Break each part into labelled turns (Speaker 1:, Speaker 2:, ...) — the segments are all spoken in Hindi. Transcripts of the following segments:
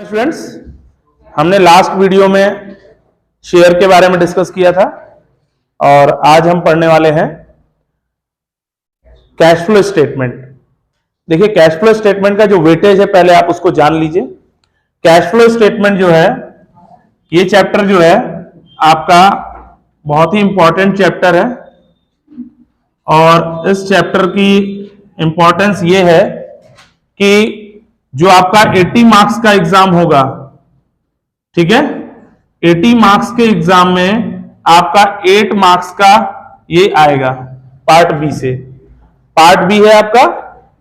Speaker 1: स्टूडेंट्स, हमने लास्ट वीडियो में शेयर के बारे में डिस्कस किया था और आज हम पढ़ने वाले हैं कैश फ्लो स्टेटमेंट। देखिए, कैश फ्लो स्टेटमेंट का जो वेटेज है पहले आप उसको जान लीजिए। कैश फ्लो स्टेटमेंट जो है, ये चैप्टर जो है आपका बहुत ही इंपॉर्टेंट चैप्टर है और इस चैप्टर की इंपॉर्टेंस ये है कि जो आपका 80 मार्क्स का एग्जाम होगा, ठीक है, 80 मार्क्स के एग्जाम में आपका 8 मार्क्स का ये आएगा पार्ट बी से। पार्ट बी है आपका,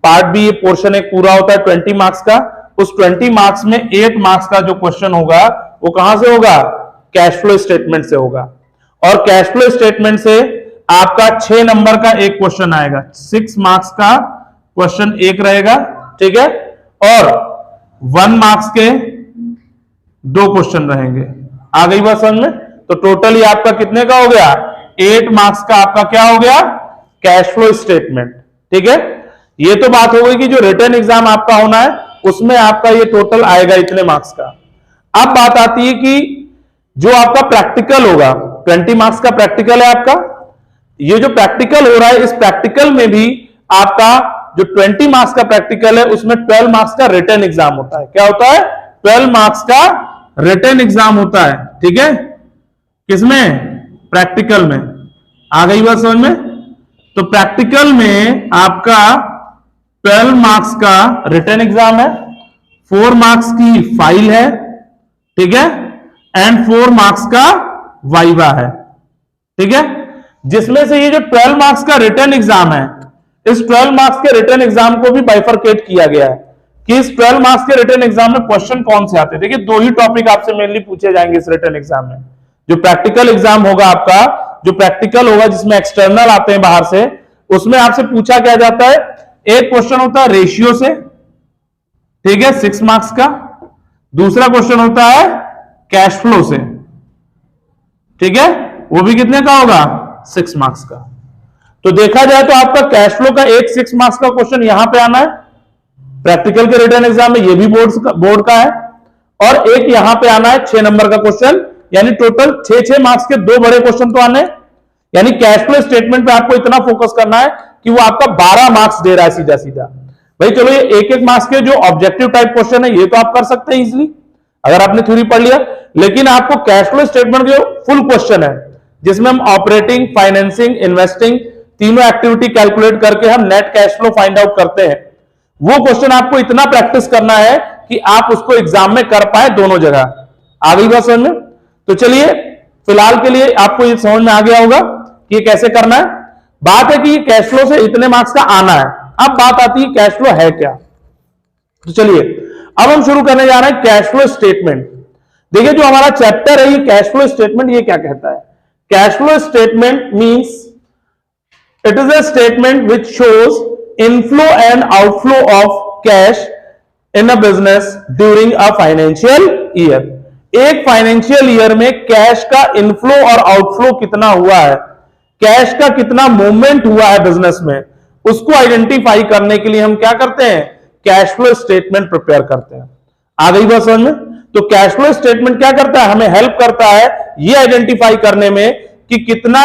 Speaker 1: पार्ट बी ये पोर्शन एक पूरा होता है 20 मार्क्स का। उस 20 मार्क्स में 8 मार्क्स का जो क्वेश्चन होगा वो कहां से होगा? कैश फ्लो स्टेटमेंट से होगा। और कैश फ्लो स्टेटमेंट से आपका 6 नंबर का एक क्वेश्चन आएगा, 6 मार्क्स का क्वेश्चन एक रहेगा, ठीक है, और 1 मार्क्स के 2 क्वेश्चन रहेंगे। आ गई बात समझ में? तो टोटली आपका कितने का हो गया? 8 मार्क्स का आपका क्या हो गया? कैश फ्लो स्टेटमेंट, ठीक है। ये तो बात हो गई कि जो रिटन एग्जाम आपका होना है उसमें आपका ये टोटल आएगा इतने मार्क्स का। अब बात आती है कि जो आपका प्रैक्टिकल होगा, 20 मार्क्स का प्रैक्टिकल है आपका। ये जो प्रैक्टिकल हो रहा है, इस प्रैक्टिकल में भी आपका जो 20 मार्क्स का प्रैक्टिकल है उसमें 12 मार्क्स का रिटन एग्जाम होता है। क्या होता है? 12 मार्क्स का रिटन एग्जाम होता है, ठीक है। किसमें? प्रैक्टिकल में। आ गई बात समझ में? तो प्रैक्टिकल में आपका 12 मार्क्स का रिटन एग्जाम है, 4 मार्क्स की फाइल है, ठीक है, एंड 4 मार्क्स का वाइवा है, ठीक है। जिसमें से ये जो 12 मार्क्स का रिटन एग्जाम है, इस 12 मार्क्स के रिटन एग्जाम को भी बाइफरकेट किया गया है कि इस 12 मार्क्स के रिटन एग्जाम में क्वेश्चन कौन से आते हैं। देखिए, 2 ही टॉपिक आपसे मेनली पूछे जाएंगे इस रिटन एग्जाम में। जो प्रैक्टिकल एग्जाम होगा आपका, जो प्रैक्टिकल होगा जिसमें एक्सटर्नल आते हैं बाहर से, उसमें आपसे पूछा क्या जाता है? एक क्वेश्चन होता है रेशियो से, ठीक है, 6 मार्क्स का। दूसरा क्वेश्चन होता है कैश फ्लो से, ठीक है, वो भी कितने का होगा? 6 मार्क्स का। तो देखा जाए तो आपका कैश फ्लो का एक 6 मार्क्स का क्वेश्चन यहां पे आना है प्रैक्टिकल के रिटन एग्जाम में, ये भी बोर्ड का है, और एक यहां पे आना है 6 नंबर का क्वेश्चन, यानी टोटल 6 मार्क्स के 2 बड़े क्वेश्चन तो आने। यानी कैश फ्लो स्टेटमेंट पे आपको इतना फोकस करना है कि वो आपका 12 मार्क्स दे रहा है सीधा सीधा। भाई चलो, ये 1-1 मार्क्स के जो ऑब्जेक्टिव टाइप क्वेश्चन है ये तो आप कर सकते हैं इजिली अगर आपने थ्योरी पढ़ लिया, लेकिन आपको कैश फ्लो स्टेटमेंट जो फुल क्वेश्चन है जिसमें हम ऑपरेटिंग, फाइनेंसिंग, इन्वेस्टिंग तीनों एक्टिविटी कैलकुलेट करके हम net cash flow find out करते हैं, वो क्वेश्चन आपको इतना प्रैक्टिस करना है कि आप उसको एग्जाम में कर पाए दोनों जगह। आ गई बात समझ में? तो चलिए, फिलहाल के लिए आपको ये समझ में आ गया होगा कि ये कैसे करना है। बात है कि ये कैश फ्लो से इतने मार्क्स का आना है। अब बात आती है कैश फ्लो है क्या। तो चलिए, अब हम शुरू करने जा रहे हैं कैश फ्लो स्टेटमेंट। देखिए, जो हमारा चैप्टर है ये कैश फ्लो स्टेटमेंट, ये क्या कहता है? Cash flow statement means it is a statement which shows inflow and outflow of cash in a business during a financial year। एक फाइनेंशियल ईयर में कैश का इनफ्लो और आउटफ्लो कितना हुआ है, कैश का कितना मूवमेंट हुआ है बिजनेस में, उसको आइडेंटिफाई करने के लिए हम क्या करते हैं? कैश फ्लो स्टेटमेंट प्रिपेयर करते हैं। आ गई बात समझ में? तो कैश फ्लो स्टेटमेंट क्या करता है? हमें हेल्प करता है ये आइडेंटिफाई करने में कि कितना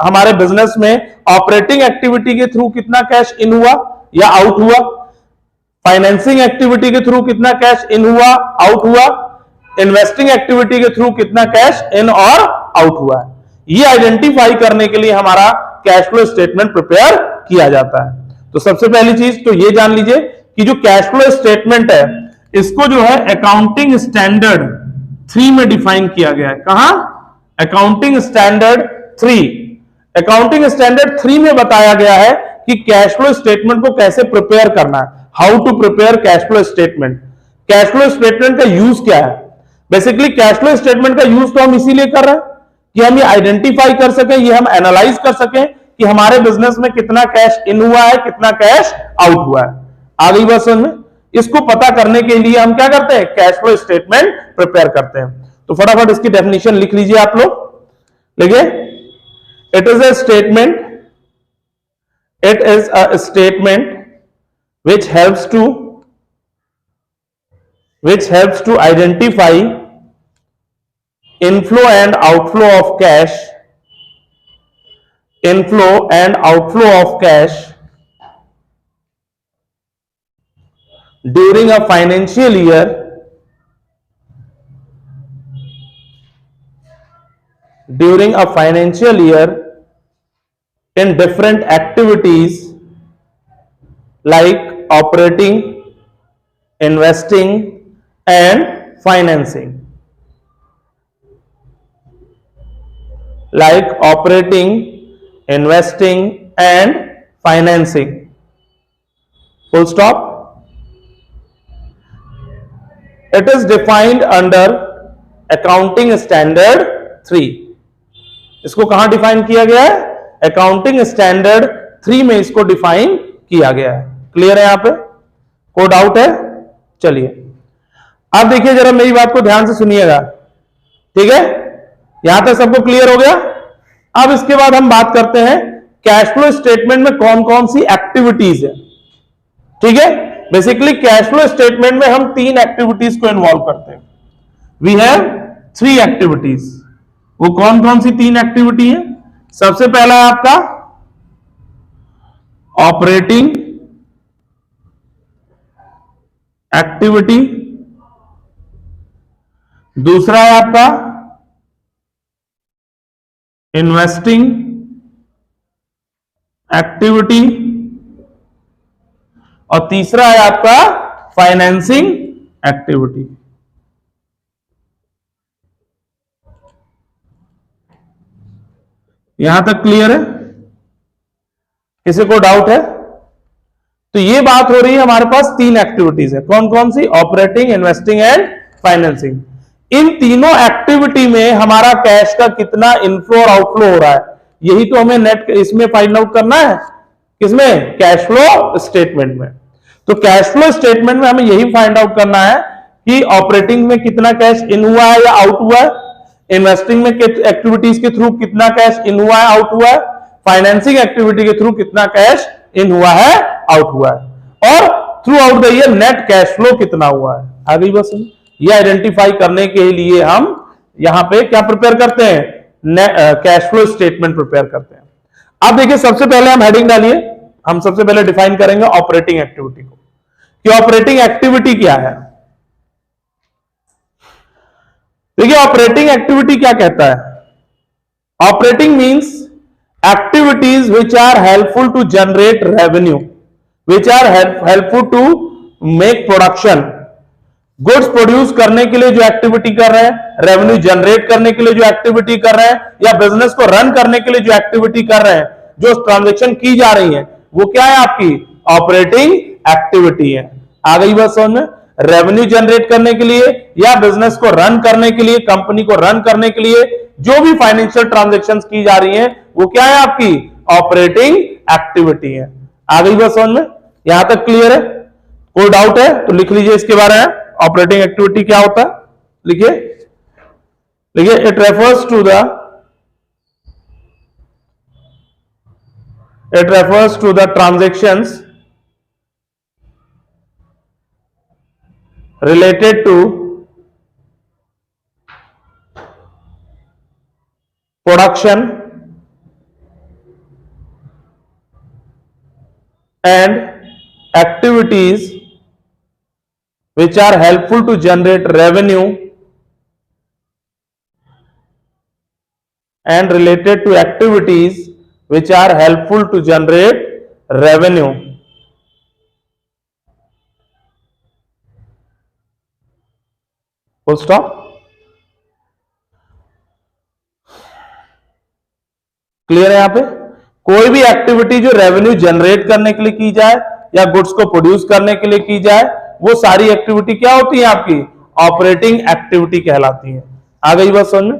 Speaker 1: हमारे बिजनेस में ऑपरेटिंग एक्टिविटी के थ्रू कितना कैश इन हुआ या आउट हुआ, फाइनेंसिंग एक्टिविटी के थ्रू कितना कैश इन हुआ, आउट हुआ, इन्वेस्टिंग एक्टिविटी के थ्रू कितना कैश इन और आउट हुआ है। ये आइडेंटिफाई करने के लिए हमारा कैश फ्लो स्टेटमेंट प्रिपेयर किया जाता है। तो सबसे पहली चीज तो ये जान लीजिए कि जो कैश फ्लो स्टेटमेंट है इसको जो है अकाउंटिंग स्टैंडर्ड 3 में डिफाइन किया गया है। कहां? Accounting standard 3। अकाउंटिंग स्टैंडर्ड 3 में बताया गया है कि कैश फ्लो स्टेटमेंट को कैसे प्रिपेयर करना है, how to prepare cash flow statement. Cash flow statement का यूज क्या है? बेसिकली कैश फ्लो स्टेटमेंट का यूज तो हम इसीलिए कर रहे हैं कि हम ये आइडेंटिफाई कर सकें, ये हम एनालाइज कर सकें कि हमारे बिजनेस में कितना कैश इन हुआ है, कितना कैश आउट हुआ है। आ गई बात समझ में? इसको पता करने के लिए हम क्या करते हैं? कैश फ्लो स्टेटमेंट प्रिपेयर करते हैं। तो फटाफट इसकी डेफिनेशन लिख लीजिए आप लोग। लिखिए, it is a statement which helps to which helps to identify inflow and outflow of cash, inflow and outflow of cash during a financial year, during a financial year in different activities like operating, investing and financing, like operating, investing and financing, full stop. It is defined under accounting standard 3. इसको कहां डिफाइन किया गया है? अकाउंटिंग स्टैंडर्ड 3 में इसको डिफाइन किया गया है। क्लियर है? यहां पे कोई डाउट है? चलिए अब देखिए जरा, मेरी बात को ध्यान से सुनिएगा, ठीक है? यहां तक सबको क्लियर हो गया? अब इसके बाद हम बात करते हैं कैश फ्लो स्टेटमेंट में कौन कौन सी एक्टिविटीज है। ठीक है, बेसिकली कैश फ्लो स्टेटमेंट में हम 3 एक्टिविटीज को इन्वॉल्व करते हैं। We have 3 activities. वो कौन कौन सी 3 एक्टिविटी है? सबसे पहला है आपका ऑपरेटिंग एक्टिविटी, दूसरा है आपका इन्वेस्टिंग एक्टिविटी और तीसरा है आपका फाइनेंसिंग एक्टिविटी। यहां तक क्लियर है? किसी को डाउट है? तो ये बात हो रही है, हमारे पास 3 एक्टिविटीज है। कौन कौन सी? Operating, investing and financing. इन तीनों एक्टिविटी में हमारा कैश का कितना इनफ्लो और आउटफ्लो हो रहा है, यही तो हमें नेट इसमें फाइंड आउट करना है। किसमें? कैश फ्लो स्टेटमेंट में। तो कैश फ्लो स्टेटमेंट में हमें यही फाइंड आउट करना है कि ऑपरेटिंग में कितना कैश इन हुआ है या आउट हुआ है, इन्वेस्टिंग में एक्टिविटीज के थ्रू कितना कैश इन हुआ है, आउट हुआ है, फाइनेंसिंग एक्टिविटी के थ्रू कितना कैश इन हुआ है, आउट हुआ है, और through out the year net cash flow कितना हुआ है। आ गई बस? ये आइडेंटिफाई करने के लिए हम यहां पे क्या प्रिपेयर करते हैं? कैश फ्लो स्टेटमेंट प्रिपेयर करते हैं। अब देखिए, सबसे पहले हम हेडिंग डालिए, हम सबसे पहले डिफाइन करेंगे ऑपरेटिंग एक्टिविटी को, कि ऑपरेटिंग एक्टिविटी क्या है। देखिए, ऑपरेटिंग एक्टिविटी क्या कहता है? Operating means activities which are helpful to generate revenue, which are helpful to make production. Goods produce करने के लिए जो एक्टिविटी कर रहे हैं, रेवेन्यू जनरेट करने के लिए जो एक्टिविटी कर रहे हैं, या बिजनेस को रन करने के लिए जो एक्टिविटी कर रहे हैं, जो ट्रांजैक्शन की जा रही है, वो क्या है? आपकी ऑपरेटिंग एक्टिविटी है। आ गई बात समझ में? रेवेन्यू जनरेट करने के लिए या बिजनेस को रन करने के लिए, कंपनी को रन करने के लिए जो भी फाइनेंशियल ट्रांजैक्शंस की जा रही हैं, वो क्या है? आपकी ऑपरेटिंग एक्टिविटी है। आ गई बात समझ में? यहां तक क्लियर है? कोई डाउट है तो लिख लीजिए इसके बारे में, ऑपरेटिंग एक्टिविटी क्या होता है। लिखिए, लिखिए, it refers to the transactions related to production and activities which are helpful to generate revenue and related to activities which are helpful to generate revenue। Full stop. Clear है? यहां पे कोई भी एक्टिविटी जो रेवेन्यू जनरेट करने के लिए की जाए या गुड्स को प्रोड्यूस करने के लिए की जाए, वो सारी एक्टिविटी क्या होती है? आपकी ऑपरेटिंग एक्टिविटी कहलाती है। आ गई बात समझ में?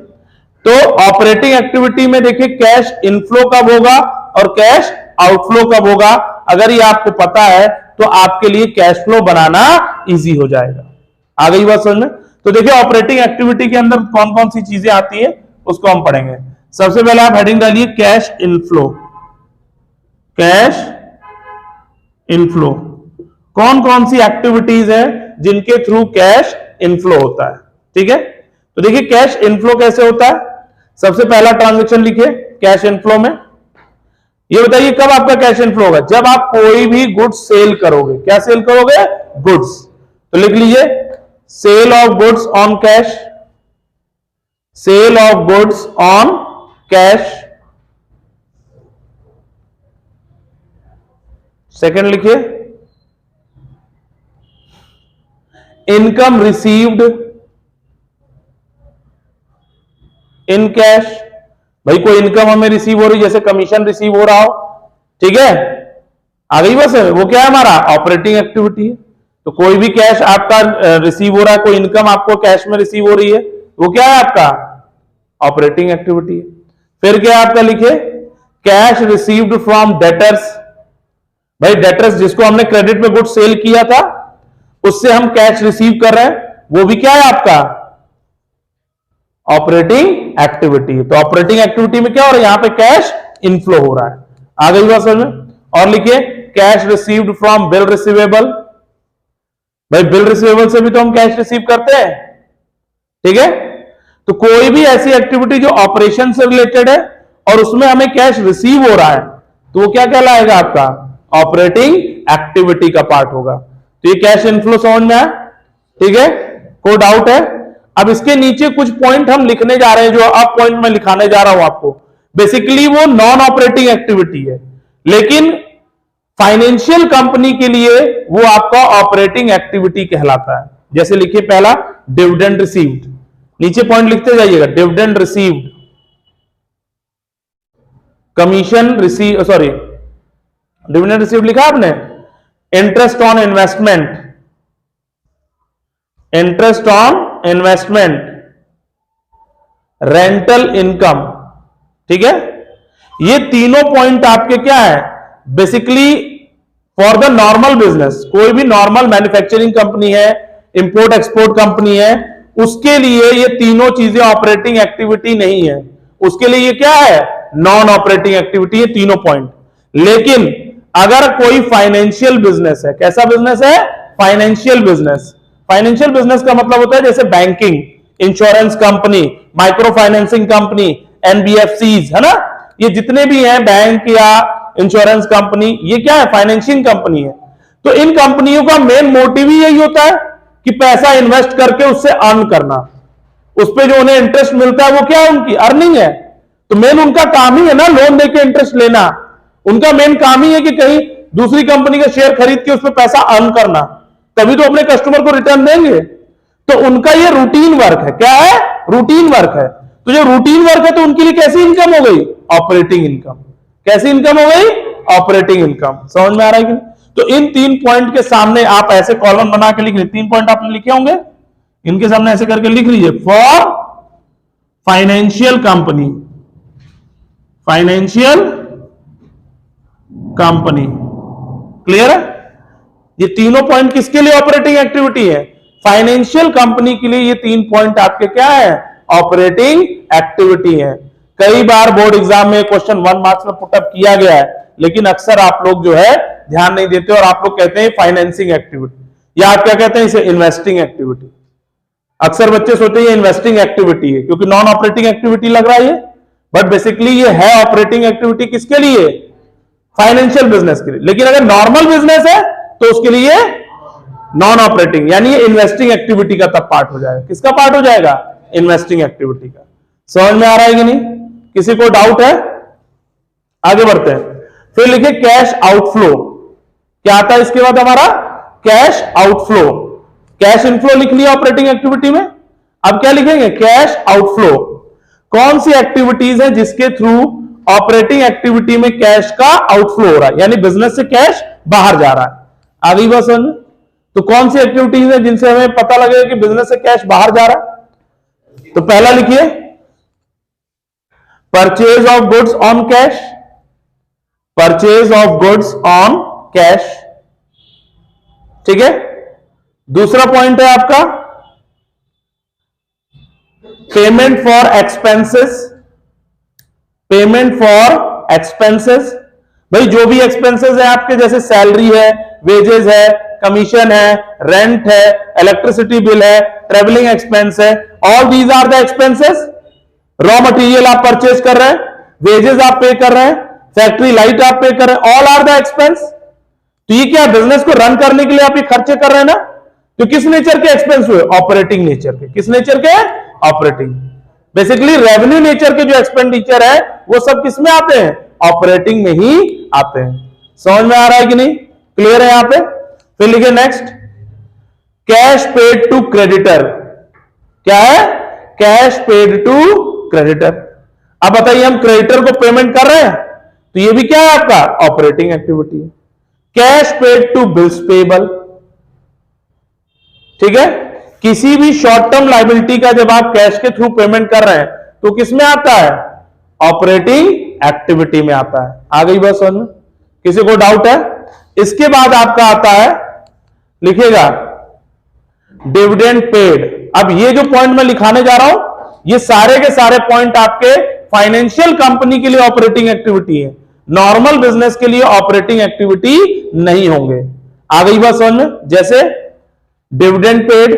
Speaker 1: तो ऑपरेटिंग एक्टिविटी में देखिए, कैश इनफ्लो कब होगा और कैश आउटफ्लो कब होगा, अगर ये आपको पता है तो आपके लिए कैश फ्लो बनाना इजी हो जाएगा। आ गई बात समझ में? तो देखिए, ऑपरेटिंग एक्टिविटी के अंदर कौन कौन सी चीजें आती है उसको हम पढ़ेंगे। सबसे पहले आप हेडिंग डालिए कैश इनफ्लो। कैश इनफ्लो कौन कौन सी एक्टिविटीज है जिनके थ्रू कैश इनफ्लो होता है। ठीक है, तो देखिए कैश इनफ्लो कैसे होता है। सबसे पहला ट्रांजैक्शन लिखिए कैश इनफ्लो में। ये बताइए कब आपका कैश इनफ्लो होगा, जब आप कोई भी गुड्स सेल करोगे। क्या सेल करोगे? गुड्स। तो लिख लीजिए sale of goods on cash, sale of goods on cash. Second लिखिए इनकम रिसीव्ड इन कैश। भाई कोई इनकम हमें रिसीव हो रही, जैसे कमीशन रिसीव हो रहा हो, ठीक है, आ गई बस, वो क्या है हमारा ऑपरेटिंग एक्टिविटी है। तो कोई भी कैश आपका रिसीव हो रहा है, कोई इनकम आपको कैश में रिसीव हो रही है, वो क्या है आपका ऑपरेटिंग एक्टिविटी है। फिर क्या आपका लिखे कैश रिसीव्ड फ्रॉम डेटर्स। भाई डेटर्स जिसको हमने क्रेडिट में गुड्स सेल किया था उससे हम कैश रिसीव कर रहे हैं, वो भी क्या है आपका ऑपरेटिंग एक्टिविटी। तो ऑपरेटिंग एक्टिविटी में क्या हो रहा है, यहां पे कैश इनफ्लो हो रहा है। आ गई बात समझ में। और लिखिए cash received from bill receivable. भाई बिल रिसीवेबल से भी तो हम कैश रिसीव करते हैं, ठीक है। तो कोई भी ऐसी एक्टिविटी जो ऑपरेशन से रिलेटेड है और उसमें हमें कैश रिसीव हो रहा है, तो वो क्या कहलाएगा आपका ऑपरेटिंग एक्टिविटी का पार्ट होगा। तो ये कैश इनफ्लो समझ में आया, ठीक है, कोई डाउट है? अब इसके नीचे कुछ पॉइंट हम लिखने जा रहे हैं, जो अब पॉइंट मैं लिखाने जा रहा हूं आपको, बेसिकली वो नॉन ऑपरेटिंग एक्टिविटी है, लेकिन फाइनेंशियल कंपनी के लिए वो आपका ऑपरेटिंग एक्टिविटी कहलाता है। जैसे लिखिए पहला डिविडेंड रिसीव्ड, नीचे पॉइंट लिखते जाइएगा, dividend received, commission receive, sorry dividend received लिखा आपने, interest on investment, interest on investment, rental income, ठीक है। ये तीनों पॉइंट आपके क्या है, basically for the normal business, कोई भी नॉर्मल मैन्युफैक्चरिंग कंपनी है, इंपोर्ट एक्सपोर्ट कंपनी है, उसके लिए ये तीनों चीजें ऑपरेटिंग एक्टिविटी नहीं है, उसके लिए ये क्या है नॉन ऑपरेटिंग एक्टिविटी है, तीनों पॉइंट। लेकिन अगर कोई फाइनेंशियल बिजनेस है, कैसा बिजनेस है, फाइनेंशियल बिजनेस। फाइनेंशियल बिजनेस का मतलब होता है जैसे banking, insurance company, micro financing company, NBFCs, है ना, ये जितने भी हैं बैंक या इंश्योरेंस कंपनी, ये क्या है फाइनेंशियल कंपनी है। तो इन कंपनियों का मेन मोटिव ही यही होता है कि पैसा इन्वेस्ट करके उससे अर्न करना, उस पर जो उन्हें इंटरेस्ट मिलता है वो क्या है उनकी अर्निंग है। तो मेन उनका काम ही है ना लोन देके इंटरेस्ट लेना, उनका मेन काम ही है कि कहीं दूसरी कंपनी का शेयर खरीद के उस पर पैसा अर्न करना, तभी तो अपने कस्टमर को रिटर्न देंगे। तो उनका ये रूटीन वर्क है, क्या है रूटीन वर्क है। तो जो रूटीन वर्क है तो उनके लिए कैसी इनकम हो गई, ऑपरेटिंग इनकम। कैसी इनकम हो गई, ऑपरेटिंग इनकम। समझ में आ रहा है कि नहीं? तो इन तीन पॉइंट के सामने आप ऐसे कॉलम बना के लिख लीजिए, तीन पॉइंट आपने लिखे होंगे, इनके सामने ऐसे करके लिख लीजिए, for financial company, financial company. Clear है? ये तीनों पॉइंट किसके लिए ऑपरेटिंग एक्टिविटी है, फाइनेंशियल कंपनी के लिए ये तीन पॉइंट आपके क्या है, ऑपरेटिंग एक्टिविटी है। कई बार बोर्ड एग्जाम में क्वेश्चन 1 मार्क्स में पुटअप किया गया है, लेकिन अक्सर आप लोग जो है ध्यान नहीं देते और आप लोग कहते हैं फाइनेंसिंग एक्टिविटी, या आप क्या कहते हैं इसे इन्वेस्टिंग एक्टिविटी। अक्सर बच्चे सोचते हैं इन्वेस्टिंग एक्टिविटी है क्योंकि नॉन ऑपरेटिंग एक्टिविटी लग रहा है, बट बेसिकली ये है ऑपरेटिंग एक्टिविटी। किसके लिए, फाइनेंशियल बिजनेस के लिए। लेकिन अगर नॉर्मल बिजनेस है तो उसके लिए नॉन ऑपरेटिंग, यानी ये इन्वेस्टिंग एक्टिविटी का तब पार्ट हो जाएगा। किसका पार्ट हो जाएगा, इन्वेस्टिंग एक्टिविटी का। समझ में आ रहा है कि नहीं, किसी को डाउट है? आगे बढ़ते हैं। फिर लिखे कैश आउटफ्लो। क्या आता है इसके बाद हमारा, कैश आउटफ्लो। कैश इनफ्लो लिख लिया ऑपरेटिंग एक्टिविटी में, अब क्या लिखेंगे, कैश आउटफ्लो। कौन सी एक्टिविटीज है जिसके थ्रू ऑपरेटिंग एक्टिविटी में कैश का आउटफ्लो हो रहा है, यानी बिजनेस से कैश बाहर जा रहा है। आ गई बात समझ? तो कौन सी एक्टिविटीज है जिनसे हमें पता लगेगा कि बिजनेस से कैश बाहर जा रहा है? तो पहला लिखिए purchase of goods on cash, purchase of goods on cash, ठीक है। दूसरा पॉइंट है आपका payment for expenses, payment for expenses. भाई जो भी एक्सपेंसेस है आपके, जैसे सैलरी है, वेजेस है, कमीशन है, रेंट है, इलेक्ट्रिसिटी बिल है, ट्रेवलिंग एक्सपेंस है, all these are the expenses. Raw material आप परचेज कर रहे हैं, वेजेस आप पे कर रहे हैं, फैक्ट्री लाइट आप पे कर रहे हैं, ऑल आर द एक्सपेंस। तो ये क्या, बिजनेस को रन करने के लिए आप ये खर्चे कर रहे हैं ना, तो किस नेचर के एक्सपेंस हुए? ऑपरेटिंग नेचर के। किस नेचर के? ऑपरेटिंग। बेसिकली रेवेन्यू नेचर के जो एक्सपेंडिचर है वो सब किस में आते हैं? ऑपरेटिंग में ही आते हैं। समझ में आ रहा है कि नहीं? क्लियर है यहां पे? फिर लिखे next, cash paid to creditor. क्या है? Cash paid to creditor. अब बताइए, हम क्रेडिटर को पेमेंट कर रहे हैं तो ये भी क्या है आपका? ऑपरेटिंग एक्टिविटी है। Cash paid to bills payable, ठीक है। किसी भी शॉर्ट टर्म लायबिलिटी का जब आप कैश के थ्रू पेमेंट कर रहे हैं तो किस में आता है? ऑपरेटिंग एक्टिविटी में आता है। आ गई बात समझ में? किसी को डाउट है? इसके बाद आपका आता है, लिखिएगा डिविडेंड पेड। अब ये जो पॉइंट मैं लिखाने जा रहा हूं, ये सारे के सारे पॉइंट आपके फाइनेंशियल कंपनी के लिए ऑपरेटिंग एक्टिविटी है, नॉर्मल बिजनेस के लिए ऑपरेटिंग एक्टिविटी नहीं होंगे। आ गई बात समझ में? जैसे dividend paid,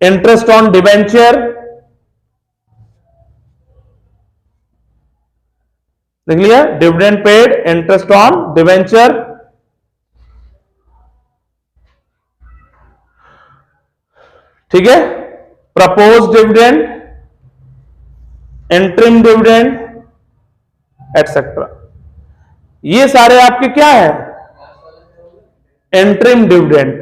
Speaker 1: interest on debenture, देख लिया, dividend paid, interest on debenture, ठीक है, propose dividend, interim dividend etcetera. ये सारे आपके क्या है? इंटरिम डिविडेंड,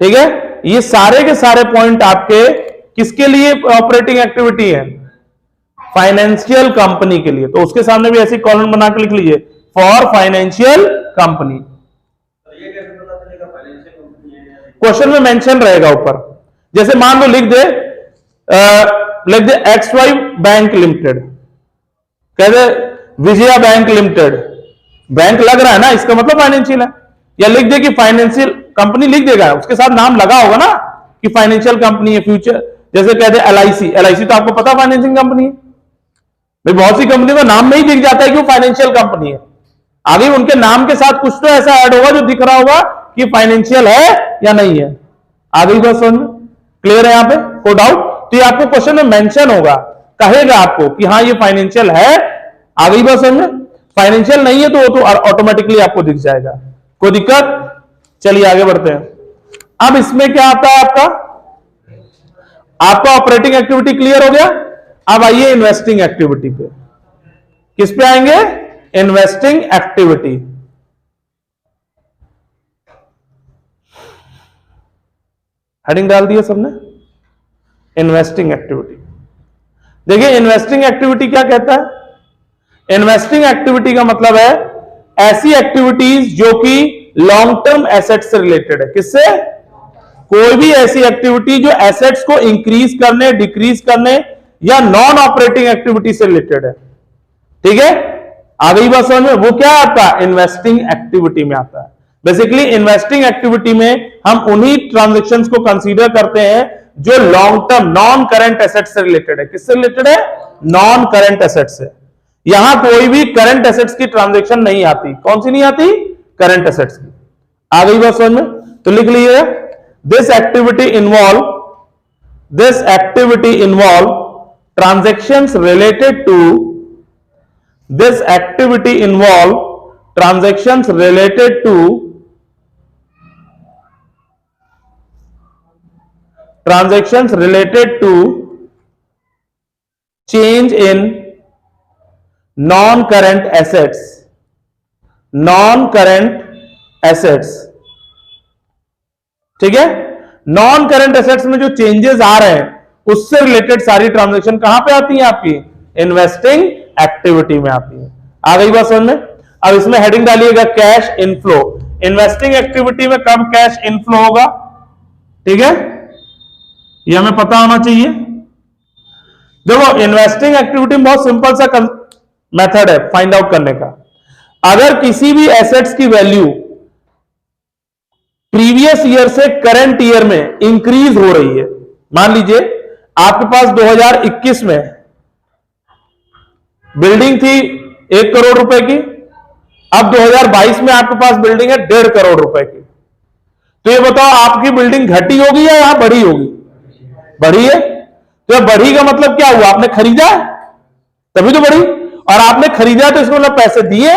Speaker 1: ठीक है। ये सारे के सारे पॉइंट आपके किसके लिए ऑपरेटिंग एक्टिविटी है? फाइनेंशियल कंपनी के लिए। तो उसके सामने भी ऐसी कॉलम बना के लिख लीजिए, फॉर फाइनेंशियल कंपनी। क्वेश्चन में मेंशन रहेगा ऊपर। जैसे मान लो लिख दे एक्स वाई बैंक लिमिटेड, कह दे विजया बैंक लिमिटेड, बैंक लग रहा है ना, इसका मतलब फाइनेंशियल है। या लिख दे कि फाइनेंशियल कंपनी, लिख देगा, उसके साथ नाम लगा होगा ना कि फाइनेंशियल कंपनी है। फ्यूचर जैसे कहते हैं एलआईसी, एलआईसी तो आपको पता फाइनेंशियल कंपनी है भाई। बहुत सी कंपनी का नाम में ही दिख जाता है कि वो फाइनेंशियल कंपनी है। आगे उनके नाम के साथ कुछ तो ऐसा ऐड होगा जो दिख रहा होगा कि फाइनेंशियल है या नहीं है। आगे बस समझ में? क्लियर है? यहां पे कोई डाउट? तो ये आपको क्वेश्चन में मेंशन होगा, कहेगा आपको कि हाँ ये फाइनेंशियल है। आगे बस समझ में? फाइनेंशियल नहीं है तो वो तो ऑटोमेटिकली आपको दिख जाएगा। कोई दिक्कत? चलिए आगे बढ़ते हैं। अब इसमें क्या आता है आपका? आपका ऑपरेटिंग एक्टिविटी क्लियर हो गया। अब आइए इन्वेस्टिंग एक्टिविटी पे। किस पे आएंगे? Investing activity. हेडिंग डाल दिया सबने, इन्वेस्टिंग एक्टिविटी। देखिए इन्वेस्टिंग एक्टिविटी क्या कहता है? इन्वेस्टिंग एक्टिविटी का मतलब है ऐसी एक्टिविटीज जो कि लॉन्ग टर्म एसेट से रिलेटेड है। किससे? कोई भी ऐसी एक्टिविटी जो एसेट्स को इंक्रीज करने, डिक्रीज करने या नॉन ऑपरेटिंग एक्टिविटी से रिलेटेड है, ठीक है। आ गई बात समझ में? वो क्या आता है? इन्वेस्टिंग एक्टिविटी में आता है। बेसिकली इन्वेस्टिंग एक्टिविटी में हम उन्हीं ट्रांजैक्शंस को कंसीडर करते हैं जो long term non current asset से रिलेटेड है। किससे रिलेटेड है? नॉन करंट एसेट से। यहां कोई भी करंट एसेट्स की ट्रांजैक्शन नहीं आती। कौन सी नहीं आती? करंट एसेट्स की। आ गई बात समझ में? तो लिख लीजिए, this activity involve transactions related to change in non-current assets, ठीक है। नॉन करंट एसेट्स में जो चेंजेस आ रहे हैं उससे रिलेटेड सारी ट्रांजैक्शन कहां पे आती है? आपकी इन्वेस्टिंग एक्टिविटी में आती है। आ गई बात समझ में? अब इसमें हेडिंग डालिएगा कैश इनफ्लो। इन्वेस्टिंग एक्टिविटी में कब कैश इनफ्लो होगा, ठीक है, ये हमें पता होना चाहिए। देखो इन्वेस्टिंग एक्टिविटी में बहुत सिंपल सा मेथड है फाइंड आउट करने का। अगर किसी भी एसेट्स की वैल्यू प्रीवियस ईयर से करंट ईयर में इंक्रीज हो रही है, मान लीजिए आपके पास 2021 में बिल्डिंग थी 1 करोड़ रुपए की, अब 2022 में आपके पास बिल्डिंग है 1.5 करोड़ रुपए की, तो ये बताओ आपकी बिल्डिंग घटी होगी या यहां बढ़ी होगी? बढ़ी है। तो बढ़ी का मतलब क्या हुआ? आपने खरीदा तभी तो बढ़ी, और आपने खरीदा तो इसको मतलब पैसे दिए,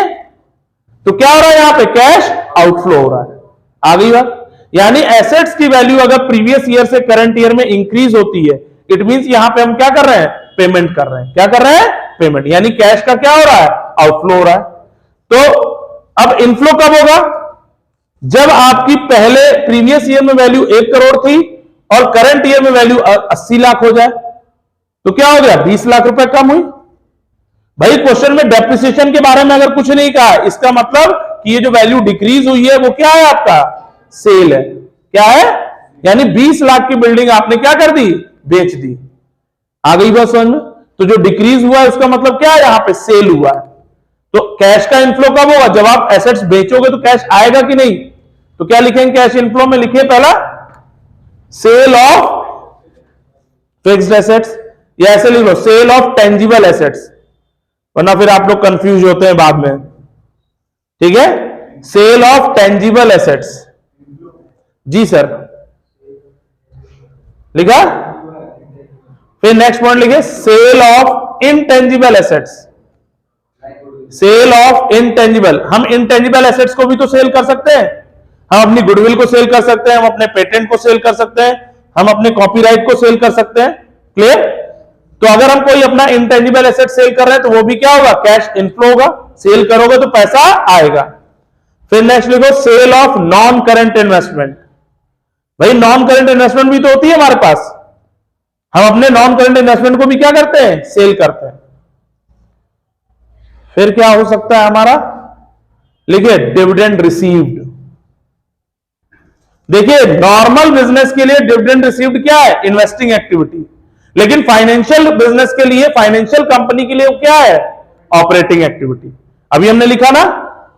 Speaker 1: तो क्या हो रहा है यहां पे? कैश आउटफ्लो हो रहा है। आ गई बात? यानी एसेट्स की वैल्यू अगर प्रीवियस ईयर से करंट ईयर में इंक्रीज होती है, इट मींस यहां पे हम क्या कर रहे हैं? पेमेंट कर रहे हैं। क्या कर रहे हैं? पेमेंट। यानी कैश का क्या हो रहा है? आउटफ्लो हो रहा है। तो अब इनफ्लो कब होगा? जब आपकी पहले प्रीवियस ईयर में वैल्यू 1 करोड़ थी और करंट ईयर में वैल्यू 80 लाख हो जाए, तो क्या हो गया? 20 लाख रुपए कम हुई। भाई क्वेश्चन में डेप्रिसिएशन के बारे में अगर कुछ नहीं कहा, इसका मतलब कि ये जो वैल्यू डिक्रीज हुई है वो क्या है? आपका सेल है। क्या है? यानी 20 लाख की बिल्डिंग आपने क्या कर दी? बेच दी। आ गई बात समझ में? तो जो डिक्रीज हुआ है उसका मतलब क्या है? यहां पे सेल हुआ है। तो कैश का इनफ्लो कब होगा? जब आप एसेट्स बेचोगे तो कैश आएगा कि नहीं? तो क्या लिखेंगे कैश इनफ्लो में? लिखिए पहला सेल ऑफ फिक्स्ड एसेट्स, या ऐसे लिख लो सेल ऑफ टेंजिबल एसेट्स, वरना फिर आप लोग कंफ्यूज होते हैं बाद में। ठीक है, सेल ऑफ टेंजिबल एसेट्स। जी सर, लिखा? फिर नेक्स्ट पॉइंट लिखिए sale of intangible assets. Sale of intangible, हम इनटेंजिबल एसेट्स को भी तो सेल कर सकते हैं। हम अपनी गुडविल को सेल कर सकते हैं, हम अपने पेटेंट को सेल कर सकते हैं, हम अपने कॉपीराइट को सेल कर सकते हैं। क्लियर? तो अगर हम कोई अपना इंटेंजिबल एसेट सेल कर रहे हैं तो वो भी क्या होगा? कैश इनफ्लो होगा। सेल करोगे तो पैसा आएगा। फिर नेक्स्ट लिखो sale of non current investment. भाई नॉन करंट इन्वेस्टमेंट भी तो होती है हमारे पास, हम अपने नॉन करंट इन्वेस्टमेंट को भी क्या करते हैं? सेल करते हैं। फिर क्या हो सकता है हमारा? लिखिए डिविडेंड रिसीव्ड। देखिए नॉर्मल बिजनेस के लिए डिविडेंड रिसीव्ड क्या है? Investing activity. लेकिन फाइनेंशियल बिजनेस के लिए, फाइनेंशियल कंपनी के लिए क्या है? Operating activity. अभी हमने लिखा ना,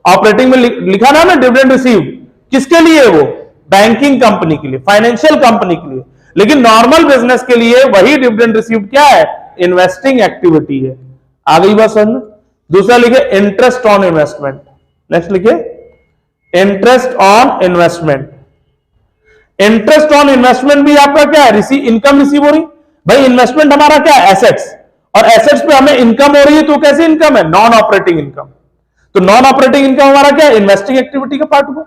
Speaker 1: ऑपरेटिंग में लिखा ना डिविडेंड रिसीव्ड किसके लिए? वो बैंकिंग कंपनी के लिए, फाइनेंशियल कंपनी के लिए। लेकिन नॉर्मल बिजनेस के लिए वही डिविडेंड रिसीव्ड क्या है? इन्वेस्टिंग एक्टिविटी है। आ गई बात समझ में? दूसरा लिखे इंटरेस्ट ऑन इन्वेस्टमेंट। नेक्स्ट लिखे interest on investment. Interest on investment भी आपका क्या है? इनकम रिसीव हो रही। भाई इन्वेस्टमेंट हमारा क्या है? एसेट्स, और एसेट्स पे हमें इनकम हो रही है, तो कैसी इनकम है? Non operating income. तो नॉन ऑपरेटिंग इनकम हमारा क्या है? इन्वेस्टिंग एक्टिविटी का पार्ट हुआ।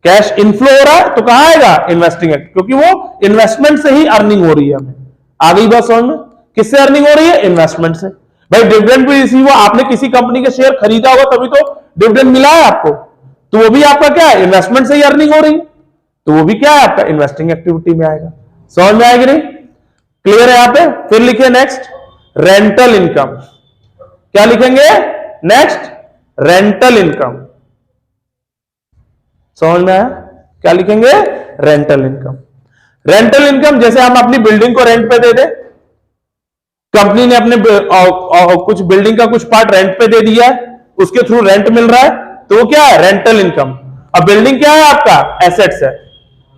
Speaker 1: कैश इनफ्लो हो रहा है तो कहां आएगा? इन्वेस्टिंग एक्टिविटी, क्योंकि वो इन्वेस्टमेंट से ही अर्निंग हो रही है हमें। आ गई बात समझ में? किससे अर्निंग हो रही है? इन्वेस्टमेंट से। भाई डिविडेंड भी रिसीव हुआ, आपने किसी कंपनी के शेयर खरीदा होगा तभी तो डिविडेंड मिला है आपको, तो वो भी आपका क्या है? इन्वेस्टमेंट से ही अर्निंग हो रही है, तो वो भी क्या है? आपका इन्वेस्टिंग एक्टिविटी में आएगा। समझ में आएगी नहीं? क्लियर है यहां पे? फिर लिखिए नेक्स्ट रेंटल इनकम। क्या लिखेंगे नेक्स्ट? Rental income. समझ में आया? क्या लिखेंगे? Rental income. रेंटल इनकम जैसे हम अपनी बिल्डिंग को रेंट पे दे दे, कंपनी ने अपने कुछ बिल्डिंग का कुछ पार्ट रेंट पे दे दिया है, उसके थ्रू रेंट मिल रहा है, तो वो क्या है? Rental income. अब बिल्डिंग क्या है आपका? एसेट्स है।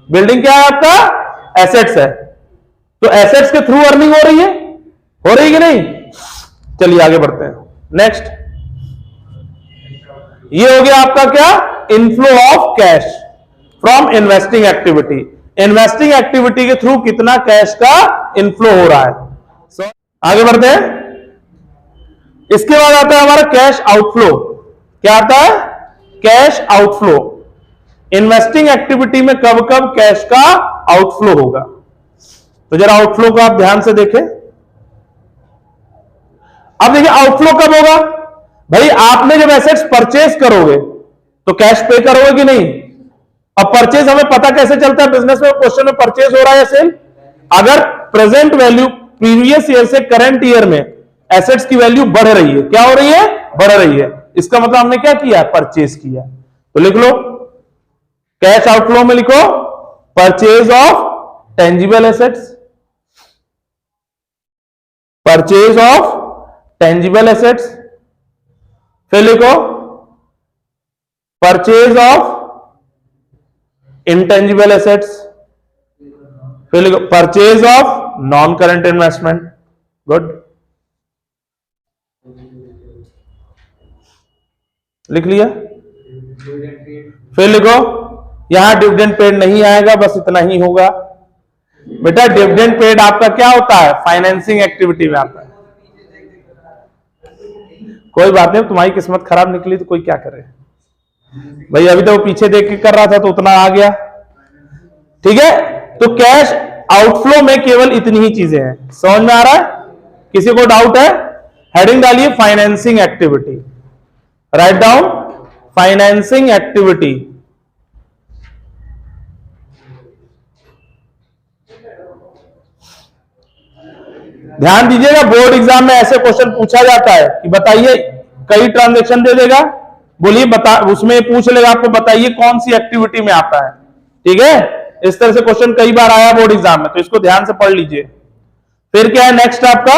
Speaker 1: बिल्डिंग क्या है आपका? एसेट्स है। तो एसेट्स के थ्रू अर्निंग हो रही है, हो रही है कि नहीं? चलिए आगे बढ़ते हैं। नेक्स्ट, ये हो गया आपका क्या? Inflow of cash from investing activity. Investing activity के थ्रू कितना कैश का इनफ्लो हो रहा है। आगे बढ़ते हैं। इसके बाद आता है हमारा कैश आउटफ्लो। क्या आता है? Cash outflow. इन्वेस्टिंग एक्टिविटी में कब कब कैश का आउटफ्लो होगा, तो जरा आउटफ्लो को आप ध्यान से देखें। अब देखिए आउटफ्लो कब होगा? भाई आपने जब एसेट्स परचेज करोगे तो कैश पे करोगे कि नहीं? अब परचेज हमें पता कैसे चलता है बिजनेस में? क्वेश्चन में परचेज हो रहा है सेल। अगर प्रेजेंट वैल्यू प्रीवियस ईयर से करंट ईयर में एसेट्स की वैल्यू बढ़ रही है, क्या हो रही है? बढ़ रही है, इसका मतलब हमने क्या किया? परचेज किया। तो लिख लो कैश आउटफ्लो में लिखो purchase of tangible assets, purchase of tangible assets. फिर लिखो परचेज ऑफ इंटेंजिबल एसेट्स। फिर लिखो purchase of non current investment. Good, लिख लिया। फिर लिखो, यहां डिविडेंड पेड नहीं आएगा, बस इतना ही होगा। बेटा डिविडेंड पेड आपका क्या होता है, फाइनेंसिंग एक्टिविटी में आता है। कोई बात नहीं, तुम्हारी किस्मत खराब निकली तो कोई क्या करे भाई, अभी तो वो पीछे देख के कर रहा था तो उतना आ गया। ठीक है, तो कैश आउटफ्लो में केवल इतनी ही चीजें हैं। समझ में आ रहा है? किसी को डाउट है? हेडिंग डालिए financing activity, write down financing activity. ध्यान दीजिएगा, बोर्ड एग्जाम में ऐसे क्वेश्चन पूछा जाता है कि बताइए, कई ट्रांजैक्शन दे देगा, बोलिए बता, उसमें पूछ लेगा आपको बताइए कौन सी एक्टिविटी में आता है। ठीक है, इस तरह से क्वेश्चन कई बार आया बोर्ड एग्जाम में, तो इसको ध्यान से पढ़ लीजिए। फिर क्या है नेक्स्ट आपका,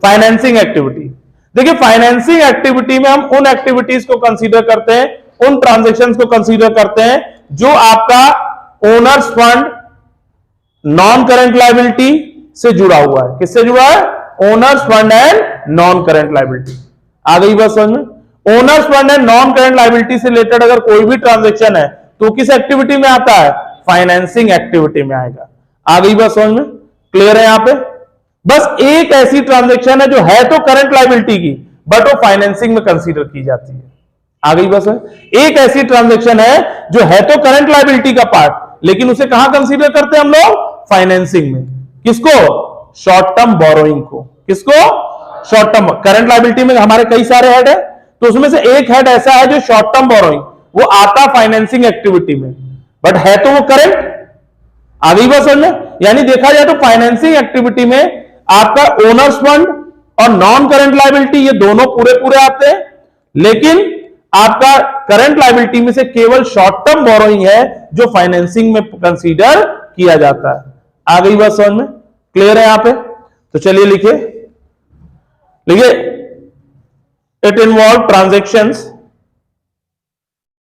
Speaker 1: फाइनेंसिंग एक्टिविटी। देखिए फाइनेंसिंग एक्टिविटी में हम उन एक्टिविटीज को कंसीडर करते हैं, उन ट्रांजैक्शंस को कंसीडर करते हैं जो आपका owners fund non current liability से जुड़ा हुआ है। किससे जुड़ा है? Owners fund and non current liability. आ गई बात समझ में? Owners fund and non current liability से रिलेटेड अगर कोई भी ट्रांजैक्शन है तो किस एक्टिविटी में आता है? फाइनेंसिंग एक्टिविटी में आएगा। आ गई बात समझ में? क्लियर है यहां पे? बस एक ऐसी ट्रांजैक्शन है जो है तो करंट लायबिलिटी की, बट वो फाइनेंसिंग में कंसीडर की जाती है। आ गई बस? एक ऐसी ट्रांजैक्शन है जो है तो करंट लायबिलिटी का पार्ट, लेकिन उसे कहां कंसीडर करते हैं हम लोग? फाइनेंसिंग में। किसको? शॉर्ट टर्म बोरोइंग को। किसको? Short term. करंट लायबिलिटी में हमारे कई सारे हेड है, तो उसमें से एक हेड ऐसा है जो शॉर्ट टर्म बोरोइंग, वो आता फाइनेंसिंग एक्टिविटी में, बट है तो वो करंट। आ गई बात समझ में? यानी देखा जाए तो फाइनेंसिंग एक्टिविटी में आपका ओनर्स फंड और नॉन करंट लायबिलिटी ये दोनों पूरे पूरे आते हैं, लेकिन आपका करंट लायबिलिटी में से केवल शॉर्ट टर्म बोरोइंग है जो फाइनेंसिंग में कंसीडर किया जाता है। आ गई बात समझ में? क्लियर है यहां पे? तो चलिए लिखिए, लिखिए it involve transactions,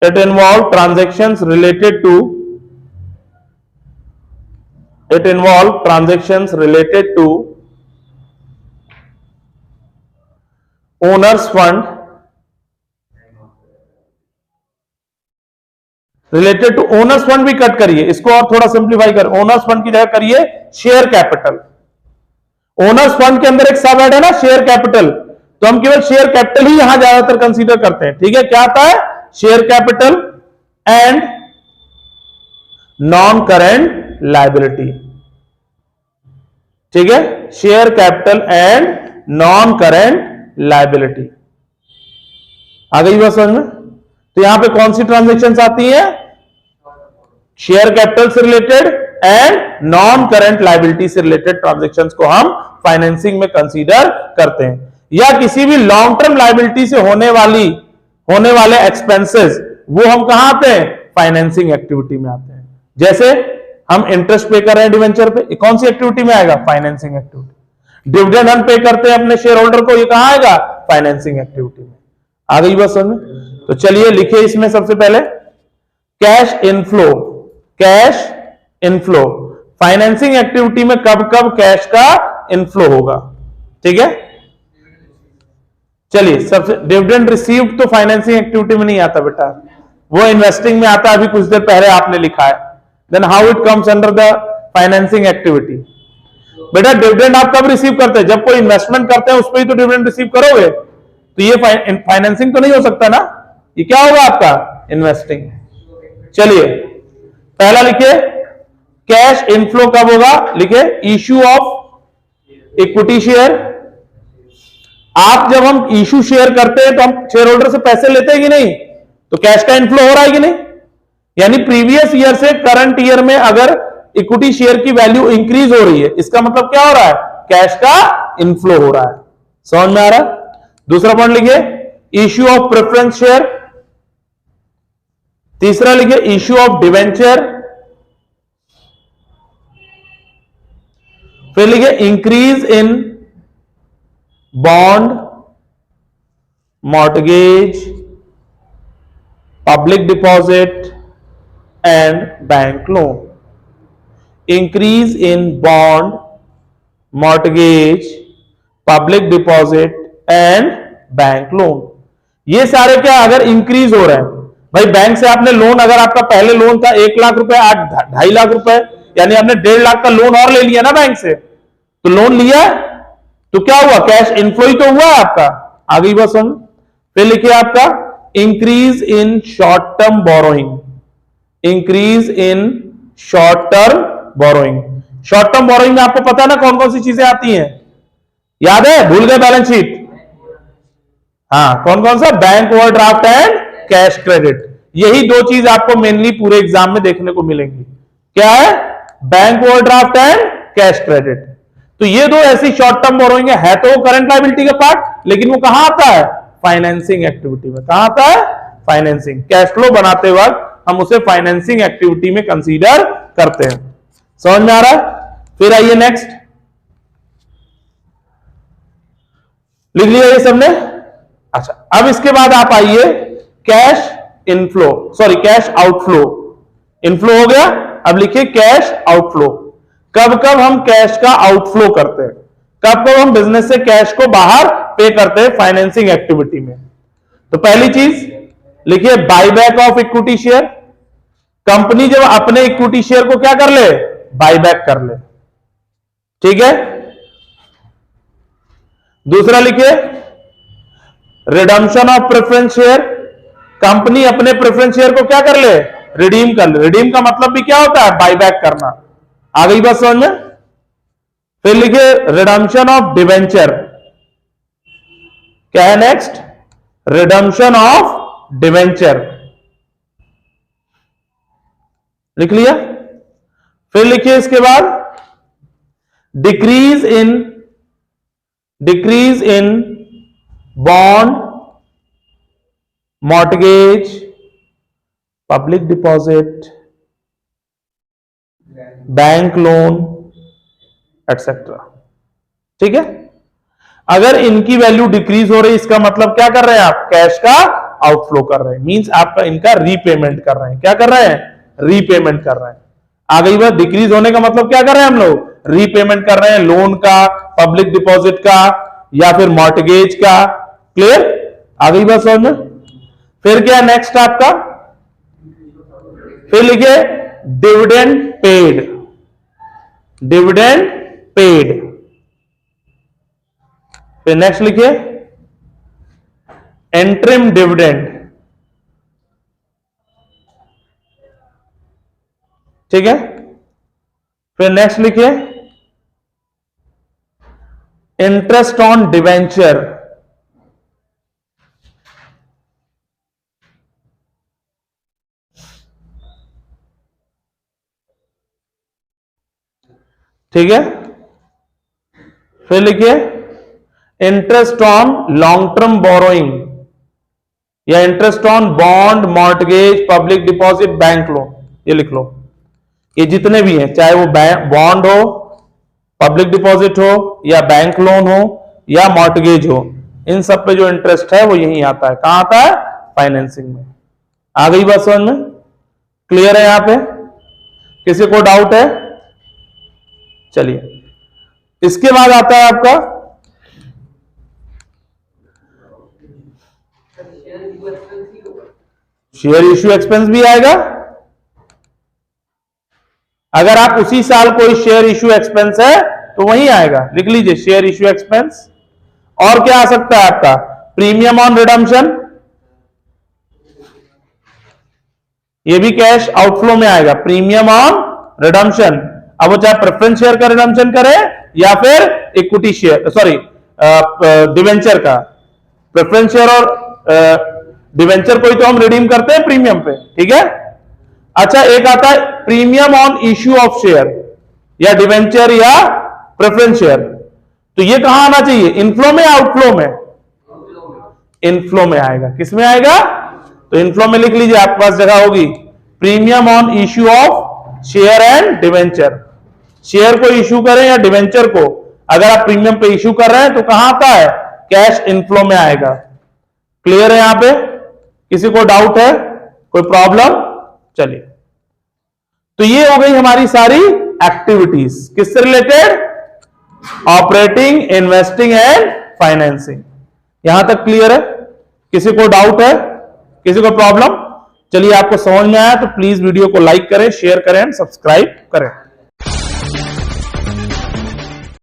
Speaker 1: it involve transactions related to, it involve transactions related to owners fund, related to owners fund भी कट करिए, इसको और थोड़ा सिंप्लीफाई कर, ओनर्स फंड की जगह करिए शेयर कैपिटल। ओनर्स फंड के अंदर एक सब हेड है ना शेयर कैपिटल, तो हम केवल शेयर कैपिटल ही यहां ज्यादातर कंसीडर करते हैं। ठीक है, क्या आता है? Share capital and non current liability. ठीक है, share capital and non current liability. आ गई बात समझ में? तो यहां पे कौन सी ट्रांजैक्शंस आती हैं? शेयर कैपिटल से related and non current liability से रिलेटेड ट्रांजैक्शंस को हम फाइनेंसिंग में कंसीडर करते हैं। या किसी भी लॉन्ग टर्म लायबिलिटी से होने वाले एक्सपेंसेस, वो हम कहां आते हैं? फाइनेंसिंग एक्टिविटी में आते हैं। जैसे हम इंटरेस्ट पे कर रहे हैं डिवेंचर पे, कौन सी एक्टिविटी में आएगा? Financing activity. डिविडेंड हम पे करते हैं अपने शेयर होल्डर को, ये कहां आएगा? फाइनेंसिंग एक्टिविटी में। आ गई बात समझ में? तो चलिए लिखिए इसमें सबसे पहले cash inflow. Cash inflow, financing activity में कब कब कैश का इनफ्लो होगा। ठीक है, चलिए सबसे, डिविडेंड रिसीव्ड तो फाइनेंसिंग एक्टिविटी में नहीं आता बेटा, वो इन्वेस्टिंग में आता है, अभी कुछ देर पहले आपने लिखा है। Then how it comes under the financing activity? बेटा डिविडेंड आप कब रिसीव करते हैं? जब कोई इन्वेस्टमेंट करते हैं उस पर ही तो डिविडेंड रिसीव करोगे, तो ये फाइनेंसिंग तो नहीं हो सकता ना, ये क्या होगा आपका? इन्वेस्टिंग। चलिए पहला लिखिए कैश इनफ्लो कब होगा, लिखिए इश्यू ऑफ इक्विटी शेयर। आप जब हम इश्यू शेयर करते हैं तो हम शेयर होल्डर से पैसे लेते हैं कि नहीं, तो कैश का इनफ्लो हो रहा है कि नहीं? यानी प्रीवियस ईयर से करंट ईयर में अगर इक्विटी शेयर की वैल्यू इंक्रीज हो रही है, इसका मतलब क्या हो रहा है? कैश का इनफ्लो हो रहा है। समझ में आ रहा है? दूसरा पॉइंट लिखिए इश्यू ऑफ प्रेफरेंस शेयर। तीसरा लिखिए इश्यू ऑफ डिवेंचर। फिर लिखिए increase in bond, mortgage, public deposit and bank loan. Increase in bond, mortgage, public deposit and bank loan, ये सारे क्या अगर इंक्रीज हो रहे हैं, भाई बैंक से आपने लोन, अगर आपका पहले लोन था 1 लाख रुपए, आज 2.5 लाख रुपए, यानी आपने 1.5 लाख का लोन और ले लिया ना बैंक से, तो लोन लिया तो क्या हुआ, कैश इनफ्लो ही तो हुआ आपका। आ गई बस समझ। फिर लिखिए आपका increase in short term borrowing, increase in short term borrowing. Short term borrowing में आपको पता है ना कौन कौन सी चीजें आती हैं, याद है, भूल गए बैलेंस शीट? हाँ, कौन कौन सा, bank overdraft and cash credit. यही दो चीज आपको मेनली पूरे एग्जाम में देखने को मिलेंगी। क्या है, bank overdraft and cash credit. तो ये दो ऐसी शॉर्ट टर्म बोरोइंग है तो वो करंट लायबिलिटी का पार्ट, लेकिन वो कहां आता है, फाइनेंसिंग एक्टिविटी में। कहां आता है, फाइनेंसिंग। कैश फ्लो बनाते वक्त हम उसे फाइनेंसिंग एक्टिविटी में कंसीडर करते हैं। समझ में आ रहा है? फिर आइए नेक्स्ट, लिख लिया ये सबने। अच्छा, अब इसके बाद आप आइए cash inflow, sorry cash outflow. Inflow हो गया, अब लिखिए कैश आउटफ्लो। कब कब हम कैश का आउटफ्लो करते हैं, कब कब हम बिजनेस से कैश को बाहर पे करते हैं फाइनेंसिंग एक्टिविटी में। तो पहली चीज लिखिए buyback of equity share. Company जब अपने इक्विटी शेयर को क्या कर ले, बायबैक कर ले, ठीक है। दूसरा लिखिए redemption of preference share. Company अपने प्रेफरेंस शेयर को क्या कर ले, रिडीम कर ले। रिडीम का मतलब भी क्या होता है, बायबैक करना। आ गई बात समझ में? फिर लिखिए रिडम्पशन ऑफ डिवेंचर। क्या है नेक्स्ट, रिडम्पशन ऑफ डिवेंचर, लिख लिया। फिर लिखिए इसके बाद decrease in bond, mortgage, public deposit, bank loan etcetera, ठीक है। अगर इनकी वैल्यू डिक्रीज हो रही, इसका मतलब क्या कर रहे हैं आप, कैश का आउटफ्लो कर रहे हैं, मींस आपका इनका रीपेमेंट कर रहे हैं। क्या कर रहे हैं, रीपेमेंट कर रहे हैं। आ गई बात, डिक्रीज होने का मतलब क्या कर रहे हैं हम लोग, रीपेमेंट कर रहे हैं, लोन का, पब्लिक डिपॉजिट का, या फिर मॉर्टगेज का। क्लियर? आ गई बात समझ में? फिर क्या नेक्स्ट आपका, फिर लिखिए डिविडेंड पेड, डिविडेंड पेड। फिर नेक्स्ट लिखिए एंट्रिम डिविडेंड, ठीक है। फिर नेक्स्ट लिखिए इंटरेस्ट ऑन डिवेंचर, ठीक है। फिर लिखिए interest on long term borrowing, या interest on bond, mortgage, public deposit, bank loan. ये लिख लो, ये जितने भी हैं, चाहे वो बॉन्ड हो, पब्लिक डिपॉजिट हो, या बैंक लोन हो, या मॉर्टगेज हो, इन सब पे जो इंटरेस्ट है वो यहीं आता है। कहां आता है, फाइनेंसिंग में। आ गई बात समझ में? क्लियर है यहां पे? किसी को डाउट है? चलिए, इसके बाद आता है आपका शेयर इश्यू एक्सपेंस भी आएगा। अगर आप उसी साल कोई शेयर इश्यू एक्सपेंस है तो वही आएगा, लिख लीजिए शेयर इश्यू एक्सपेंस। और क्या आ सकता है आपका, प्रीमियम ऑन रिडम्पशन, ये भी कैश आउटफ्लो में आएगा, प्रीमियम ऑन रिडम्पशन। अब वो चाहे प्रेफरेंस शेयर का रिडम्पशन करे या फिर इक्विटी शेयर, सॉरी डिवेंचर का। प्रेफरेंस शेयर और डिवेंचर को ही तो हम रिडीम करते हैं प्रीमियम पे, ठीक है। अच्छा, एक आता है premium on issue of share, या डिवेंचर या प्रेफरेंस शेयर। तो ये कहां आना चाहिए, इनफ्लो में, आउटफ्लो में? इनफ्लो में आएगा। किस में आएगा, तो इनफ्लो में लिख लीजिए, आपके पास जगह होगी, premium on issue of share and debenture. Share को इश्यू करें या डिवेंचर को, अगर आप प्रीमियम पे इश्यू कर रहे हैं तो कहां आता है, कैश इनफ्लो में आएगा। क्लियर है यहां पे? किसी को डाउट है, कोई प्रॉब्लम? चलिए, तो ये हो गई हमारी सारी एक्टिविटीज, किससे related, operating, investing and financing. यहां तक क्लियर है? किसी को डाउट है, किसी को प्रॉब्लम? चलिए, आपको समझ में आया तो प्लीज वीडियो को लाइक करें, शेयर करें, सब्सक्राइब करें।